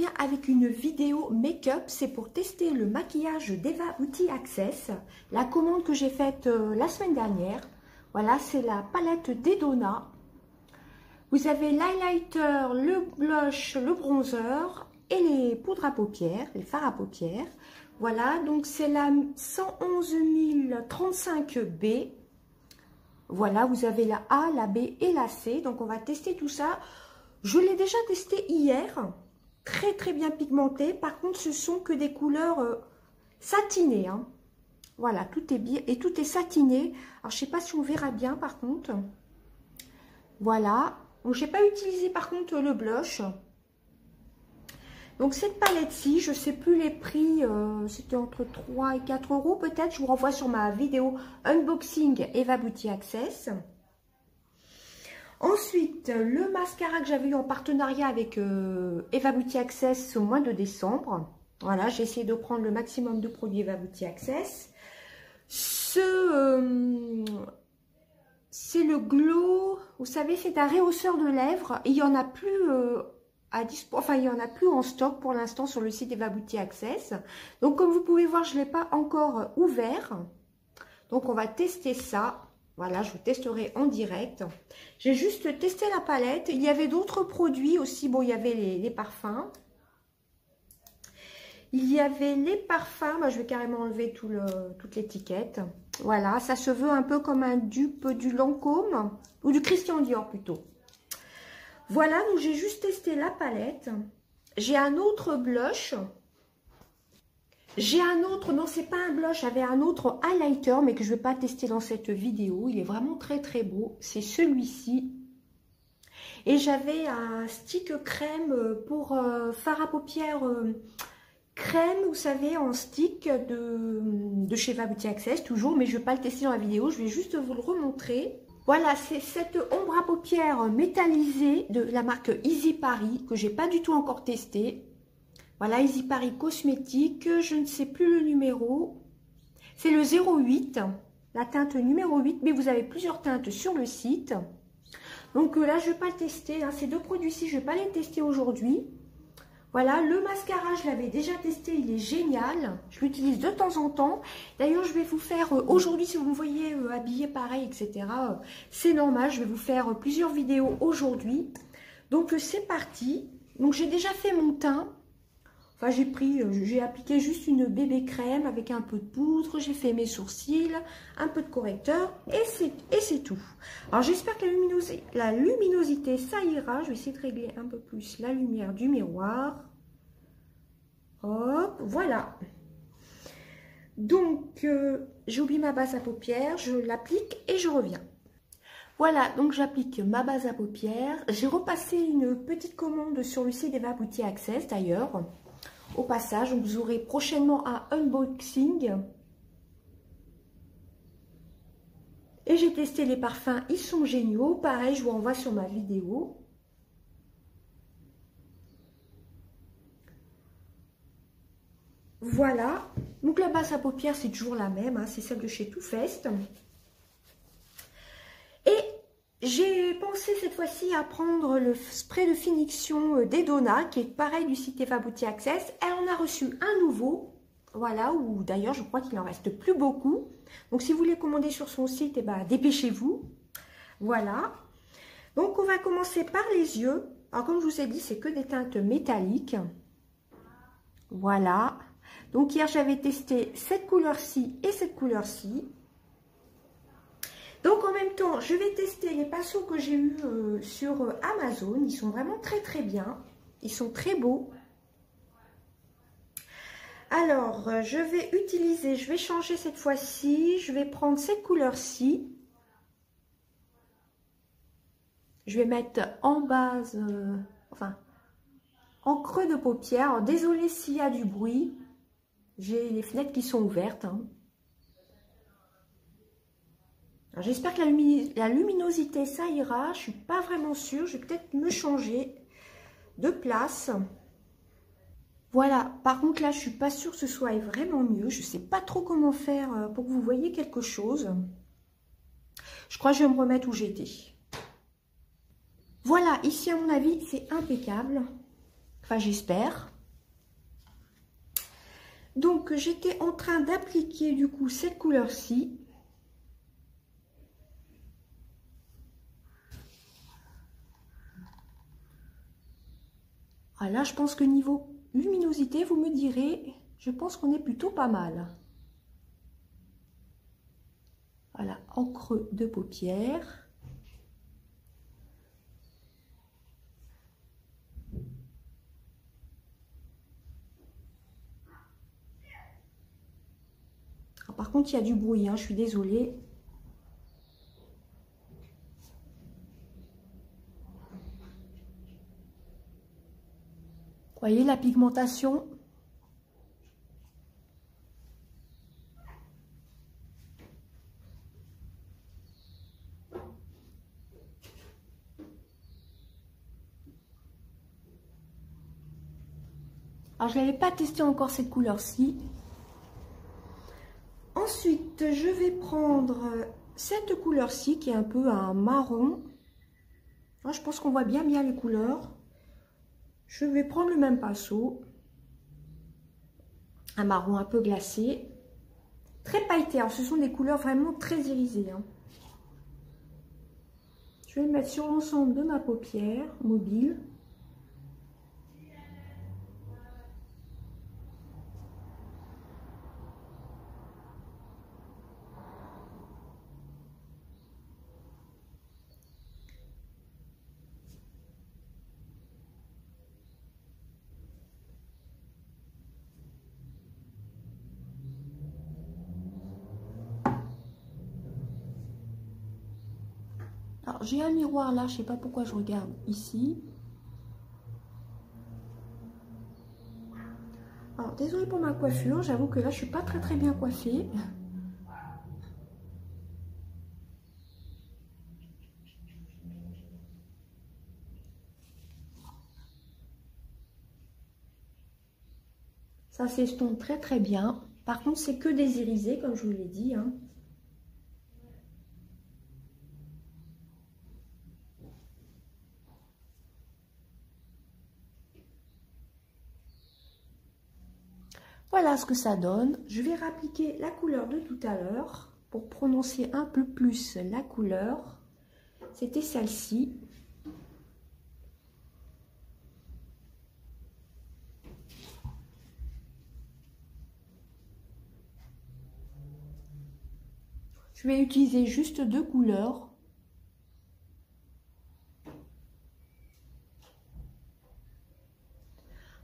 reviens avec une vidéo make-up. C'est pour tester le maquillage d'Eva Beauty Access. La commande que j'ai faite la semaine dernière. Voilà, c'est la palette d'Edona. Vous avez l'highlighter, le blush, le bronzer et les poudres à paupières, les fards à paupières. Voilà, donc c'est la 111 035B. Voilà, vous avez la A, la B et la C. Donc on va tester tout ça. Je l'ai déjà testé hier. Très très bien pigmenté. Par contre, ce sont que des couleurs satinées. Hein. Voilà, tout est bien et tout est satiné. Alors, je ne sais pas si on verra bien par contre. Voilà. Donc, je n'ai pas utilisé par contre le blush. Donc, cette palette-ci, je ne sais plus les prix. C'était entre 3 et 4 euros peut-être. Je vous renvoie sur ma vidéo unboxing Eva Beauty Access. Ensuite, le mascara que j'avais eu en partenariat avec Eva Beauty Access au mois de décembre. Voilà, j'ai essayé de prendre le maximum de produits Eva Beauty Access. C'est le Glow, vous savez, c'est un rehausseur de lèvres. Il n'y en a plus il y en a plus en stock pour l'instant sur le site Eva Beauty Access. Donc, comme vous pouvez voir, je ne l'ai pas encore ouvert. Donc, on va tester ça. Voilà, je vous testerai en direct. J'ai juste testé la palette. Il y avait d'autres produits aussi. Bon, il y avait les parfums. Il y avait les parfums. Bah, je vais carrément enlever toute l'étiquette. Voilà, ça se veut un peu comme un dupe du Lancôme. Ou du Christian Dior plutôt. Voilà, donc j'ai juste testé la palette. J'ai un autre blush. J'ai un autre, non c'est pas un blush, j'avais un autre highlighter mais que je ne vais pas tester dans cette vidéo. Il est vraiment très très beau, c'est celui-ci. Et j'avais un stick crème pour fard à paupières crème, vous savez, en stick de chez Eva Beauty Access toujours. Mais je ne vais pas le tester dans la vidéo, je vais juste vous le remontrer. Voilà, c'est cette ombre à paupières métallisée de la marque Easy Paris que j'ai pas du tout encore testé. Voilà, Easy Paris Cosmétique, je ne sais plus le numéro. C'est le 08, la teinte numéro 8, mais vous avez plusieurs teintes sur le site. Donc là, je ne vais pas le tester. Hein. Ces deux produits-ci, je ne vais pas les tester aujourd'hui. Voilà, le mascara, je l'avais déjà testé, il est génial. Je l'utilise de temps en temps. D'ailleurs, je vais vous faire, aujourd'hui, si vous me voyez habillée pareil, etc., c'est normal, je vais vous faire plusieurs vidéos aujourd'hui. Donc, c'est parti. Donc, j'ai déjà fait mon teint. Enfin, j'ai appliqué juste une bébé crème avec un peu de poudre. J'ai fait mes sourcils, un peu de correcteur et c'est tout. Alors, j'espère que la luminosité, ça ira. Je vais essayer de régler un peu plus la lumière du miroir. Hop, voilà. Donc, j'ai oublié ma base à paupières. Je l'applique et je reviens. Voilà, donc j'applique ma base à paupières. J'ai repassé une petite commande sur le site Eva Beauty Access d'ailleurs. Au passage, vous aurez prochainement un unboxing. Et j'ai testé les parfums, ils sont géniaux. Pareil, je vous renvoie sur ma vidéo. Voilà. Donc la base à paupières, c'est toujours la même. Hein, c'est celle de chez Too Faced. Et j'ai pensé cette fois-ci à prendre le spray de finition d'Edona, qui est pareil du site Eva Beauty Access. Elle en a reçu un nouveau, voilà, ou d'ailleurs je crois qu'il n'en reste plus beaucoup. Donc si vous voulez commander sur son site, eh ben, dépêchez-vous. Voilà. Donc on va commencer par les yeux. Alors comme je vous ai dit, c'est que des teintes métalliques. Voilà. Donc hier j'avais testé cette couleur-ci et cette couleur-ci. Donc en même temps, je vais tester les pinceaux que j'ai eus sur Amazon. Ils sont vraiment très très bien. Ils sont très beaux. Alors, je vais changer cette fois-ci. Je vais prendre cette couleur-ci. Je vais mettre en base, en creux de paupière. Alors, désolée s'il y a du bruit. J'ai les fenêtres qui sont ouvertes. Hein. J'espère que la luminosité, ça ira. Je ne suis pas vraiment sûre. Je vais peut-être me changer de place. Voilà. Par contre, là, je ne suis pas sûre que ce soit vraiment mieux. Je ne sais pas trop comment faire pour que vous voyez quelque chose. Je crois que je vais me remettre où j'étais. Voilà. Ici, à mon avis, c'est impeccable. Enfin, j'espère. Donc, j'étais en train d'appliquer du coup cette couleur-ci. Ah là, je pense que niveau luminosité, vous me direz, je pense qu'on est plutôt pas mal. Voilà, en creux de paupière. Alors, par contre, il y a du bruit, hein, je suis désolée. Vous voyez la pigmentation? Alors, je n'avais pas testé encore cette couleur-ci. Ensuite, je vais prendre cette couleur-ci qui est un peu un marron. Alors, je pense qu'on voit bien les couleurs. Je vais prendre le même pinceau. Un marron un peu glacé. Très pailleté. Alors, ce sont des couleurs vraiment très irisées, hein. Je vais le mettre sur l'ensemble de ma paupière mobile. Alors, j'ai un miroir là, je sais pas pourquoi je regarde ici. Alors, désolée pour ma coiffure, j'avoue que là, je suis pas très bien coiffée. Ça s'estompe très bien. Par contre, c'est que des irisés, comme je vous l'ai dit, hein. Voilà ce que ça donne. Je vais réappliquer la couleur de tout à l'heure pour prononcer un peu plus la couleur. C'était celle-ci. Je vais utiliser juste deux couleurs.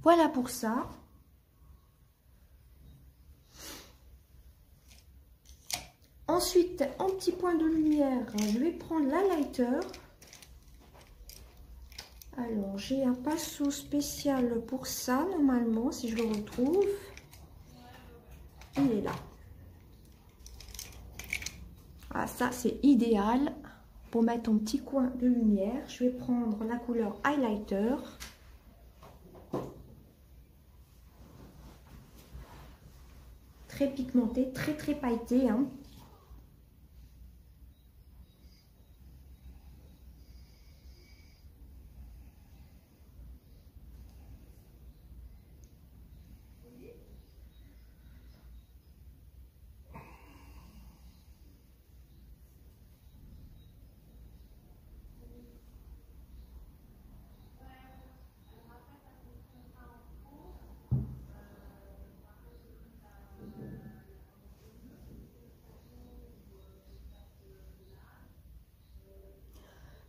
Voilà pour ça. Ensuite, en petit point de lumière, je vais prendre l'highlighter. Alors, j'ai un pinceau spécial pour ça, normalement, si je le retrouve. Il est là. Voilà, ça, c'est idéal pour mettre un petit coin de lumière. Je vais prendre la couleur highlighter. Très pigmenté, très pailleté, hein.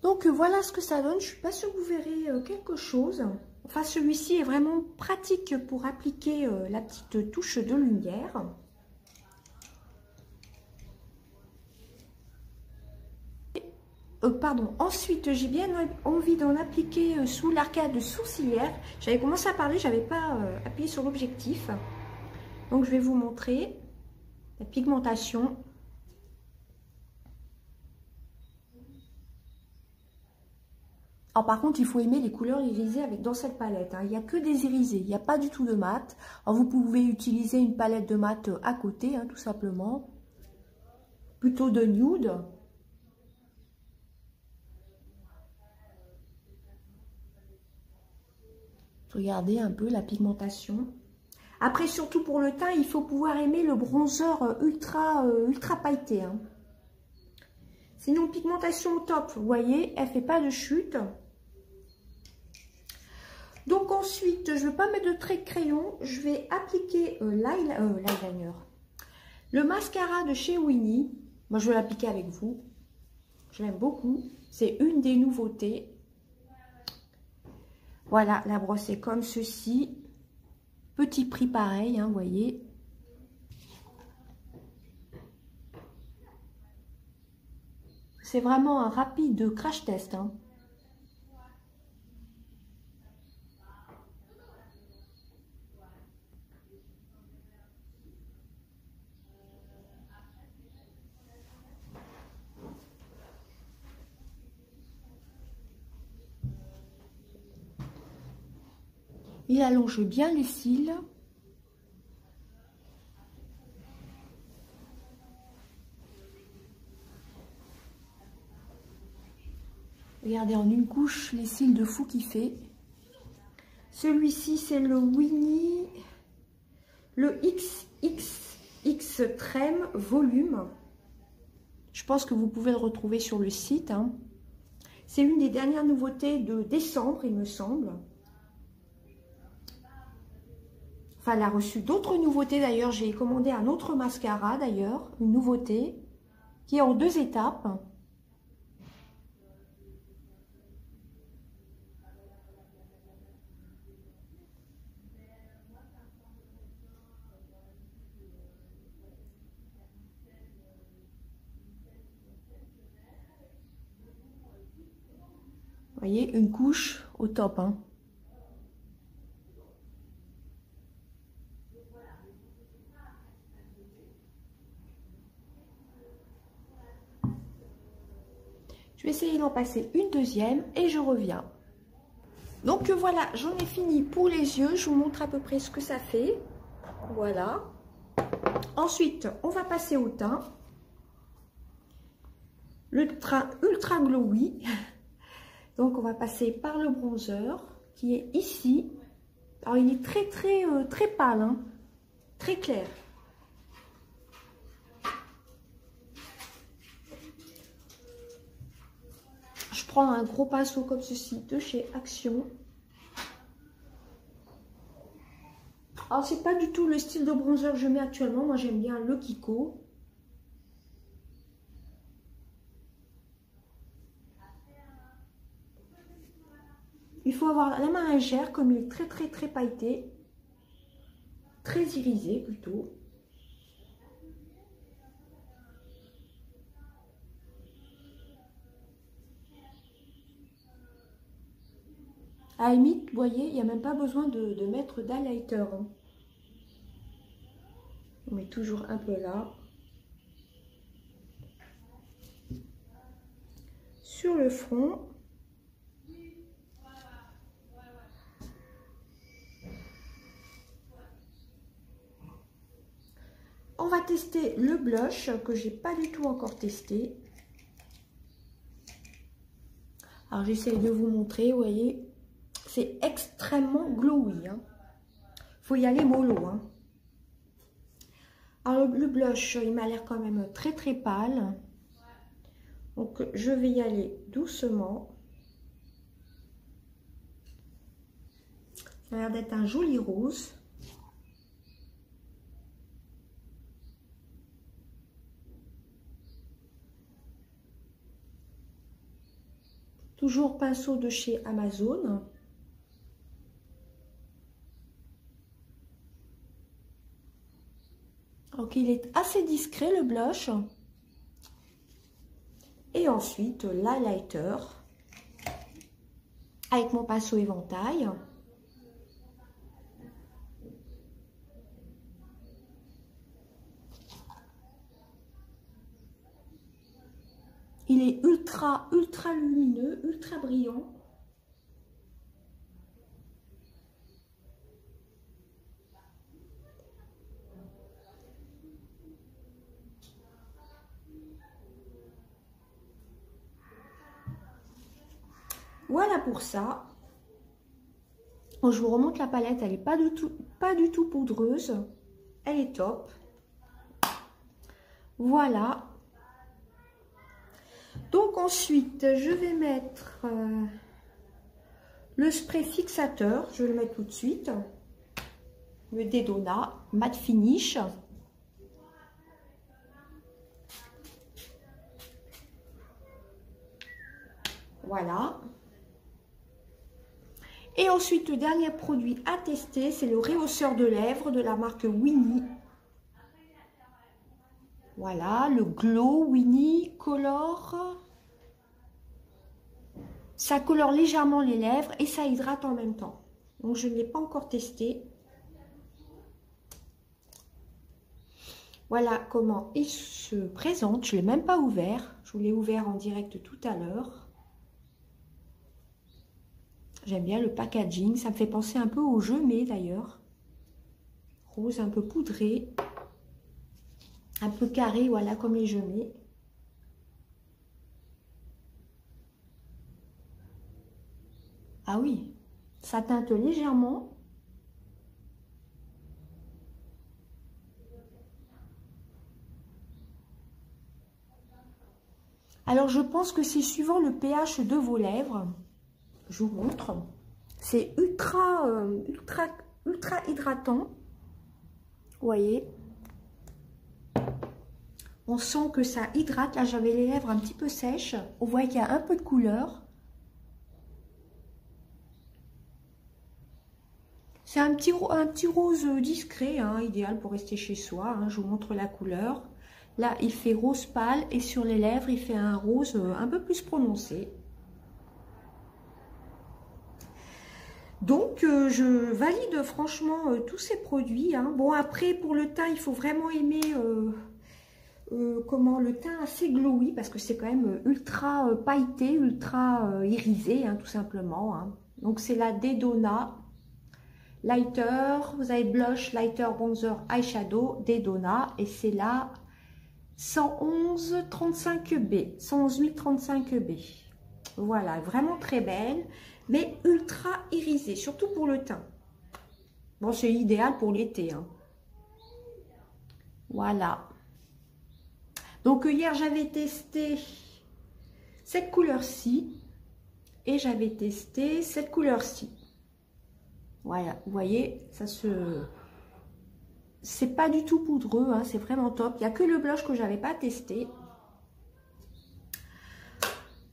Donc voilà ce que ça donne. Je suis pas sûre que vous verrez quelque chose. Enfin, celui-ci est vraiment pratique pour appliquer la petite touche de lumière. Pardon. Ensuite, j'ai bien envie d'en appliquer sous l'arcade sourcilière. J'avais commencé à parler, j'avais pas appuyé sur l'objectif. Donc je vais vous montrer la pigmentation. Alors, par contre, il faut aimer les couleurs irisées dans cette palette, hein. Il n'y a que des irisés, il n'y a pas du tout de mat. Alors, vous pouvez utiliser une palette de mat à côté, hein, tout simplement. Plutôt de nude. Regardez un peu la pigmentation. Après, surtout pour le teint, il faut pouvoir aimer le bronzer ultra pailleté. Hein. Sinon, pigmentation au top, vous voyez, elle ne fait pas de chute. Donc ensuite, je ne vais pas mettre de trait de crayon, je vais appliquer l'eyeliner. Le mascara de chez Winnie, moi je vais l'appliquer avec vous. Je l'aime beaucoup, c'est une des nouveautés. Voilà, la brosse est comme ceci. Petit prix pareil, hein, vous voyez. C'est vraiment un rapide crash test. Hein. Il allonge bien les cils. Regardez, en une couche, les cils de fou qu'il fait. Celui-ci, c'est le Winnie, le XXX Trème Volume. Je pense que vous pouvez le retrouver sur le site. Hein. C'est une des dernières nouveautés de décembre, il me semble. Enfin, elle a reçu d'autres nouveautés d'ailleurs. J'ai commandé un autre mascara d'ailleurs, une nouveauté, qui est en 2 étapes. Vous voyez, une couche au top. Hein. Je vais essayer d'en passer une deuxième et je reviens. Donc voilà, j'en ai fini pour les yeux. Je vous montre à peu près ce que ça fait. Voilà. Ensuite, on va passer au teint. Le teint ultra glowy. Donc on va passer par le bronzer qui est ici. Alors il est très pâle, hein, très clair. Je prends un gros pinceau comme ceci de chez Action. Alors c'est pas du tout le style de bronzer que je mets actuellement. Moi j'aime bien le Kiko. Il faut avoir la main légère, comme il est très pailleté, très irisé plutôt. À la limite, vous voyez, il n'y a même pas besoin de mettre d'highlighter. Hein. On met toujours un peu là. Sur le front. On va tester le blush que j'ai pas du tout encore testé. Alors j'essaie de vous montrer, vous voyez, c'est extrêmement glowy. Hein. Faut y aller mollo. Hein. Alors le blush, il m'a l'air quand même très pâle. Donc je vais y aller doucement. Ça a l'air d'être un joli rose. Toujours pinceau de chez Amazon. Donc il est assez discret le blush. Et ensuite l'highlighter avec mon pinceau éventail. Il est ultra lumineux, ultra brillant. Voilà pour ça. Donc, je vous remonte la palette, elle n'est pas du tout poudreuse. Elle est top. Voilà. Donc ensuite, je vais mettre le spray fixateur. Je vais le mettre tout de suite. Le Dedona Matte Finish. Voilà. Et ensuite, le dernier produit à tester, c'est le rehausseur de lèvres de la marque Winnie. Voilà, le Glow Winnie Color. Ça colore légèrement les lèvres et ça hydrate en même temps. Donc, je ne l'ai pas encore testé. Voilà comment il se présente. Je ne l'ai même pas ouvert. Je vous l'ai ouvert en direct tout à l'heure. J'aime bien le packaging. Ça me fait penser un peu au Gemay d'ailleurs. Rose un peu poudré. Un peu carré, voilà, comme les Gemay. Ah oui, ça teinte légèrement. Alors, je pense que c'est suivant le pH de vos lèvres. Je vous montre. C'est ultra hydratant. Vous voyez? On sent que ça hydrate. Là, j'avais les lèvres un petit peu sèches. On voit qu'il y a un peu de couleur. C'est un petit rose discret, hein, idéal pour rester chez soi. Hein. Je vous montre la couleur. Là, il fait rose pâle et sur les lèvres, il fait un rose un peu plus prononcé. Donc, je valide franchement tous ces produits. Hein. Bon, après, pour le teint, il faut vraiment aimer le teint assez glowy parce que c'est quand même ultra pailleté, ultra irisé, hein, tout simplement. Hein. Donc, c'est la Dedona Lighter. Vous avez blush, lighter, bronzer, eyeshadow, Dedona. Et c'est la 11135B. 11135B. Voilà, vraiment très belle. Mais ultra irisée, surtout pour le teint. Bon, c'est idéal pour l'été. Hein. Voilà. Donc, hier, j'avais testé cette couleur-ci. Et j'avais testé cette couleur-ci. Voilà, vous voyez, ça se... C'est pas du tout poudreux, hein, c'est vraiment top. Il n'y a que le blush que j'avais pas testé.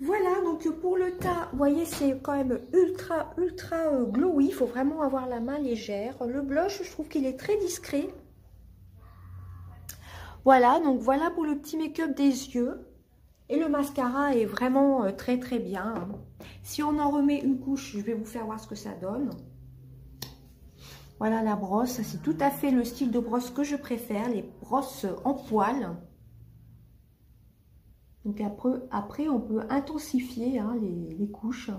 Voilà, donc pour le teint, vous voyez, c'est quand même ultra glowy. Il faut vraiment avoir la main légère. Le blush, je trouve qu'il est très discret. Voilà, donc voilà pour le petit make-up des yeux. Et le mascara est vraiment très bien. Si on en remet une couche, je vais vous faire voir ce que ça donne. Voilà la brosse. C'est tout à fait le style de brosse que je préfère, les brosses en poil. Donc après, on peut intensifier hein, les couches.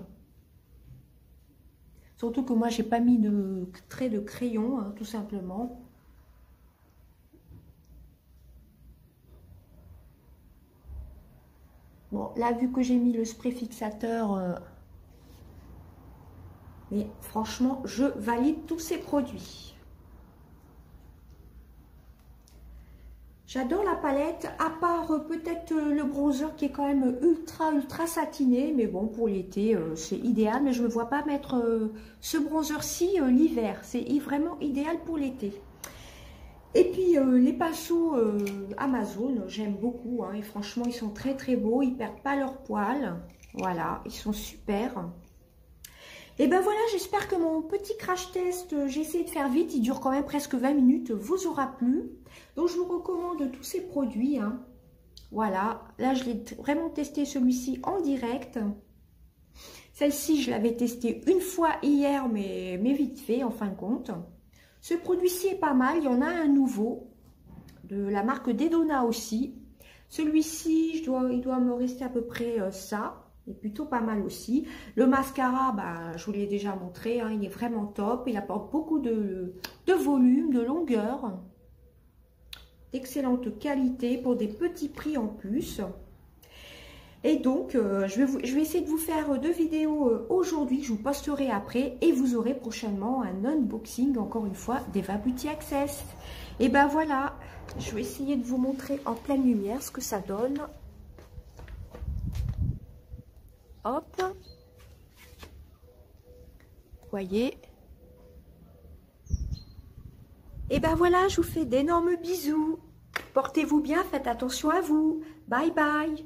Surtout que moi, j'ai pas mis de trait de crayon, hein, tout simplement. Bon, là, vu que j'ai mis le spray fixateur, mais franchement, je valide tous ces produits. J'adore la palette, à part peut-être le bronzer qui est quand même ultra satiné. Mais bon, pour l'été, c'est idéal. Mais je ne me vois pas mettre ce bronzer-ci l'hiver. C'est vraiment idéal pour l'été. Et puis, les pinceaux Amazon, j'aime beaucoup. Hein, et franchement, ils sont très beaux. Ils ne perdent pas leur poil. Voilà, ils sont super. Et ben voilà, j'espère que mon petit crash test, j'ai essayé de faire vite, il dure quand même presque 20 minutes, vous aura plu. Donc je vous recommande tous ces produits. Hein. Voilà, là je l'ai vraiment testé celui-ci en direct. Celle-ci, je l'avais testé une fois hier, mais vite fait en fin de compte. Ce produit-ci est pas mal, il y en a un nouveau, de la marque Dedona aussi. Celui-ci, il doit me rester à peu près ça. Il est plutôt pas mal aussi. Le mascara, bah, je vous l'ai déjà montré, hein, il est vraiment top. Il apporte beaucoup de volume, de longueur. D'excellente qualité pour des petits prix en plus. Et donc, je vais essayer de vous faire 2 vidéos aujourd'hui que je vous posterai après. Et vous aurez prochainement un unboxing, encore une fois, d'Eva Beauty Access. Et ben voilà, je vais essayer de vous montrer en pleine lumière ce que ça donne. Hop. Voyez. Et ben voilà, je vous fais d'énormes bisous. Portez-vous bien, faites attention à vous. Bye bye.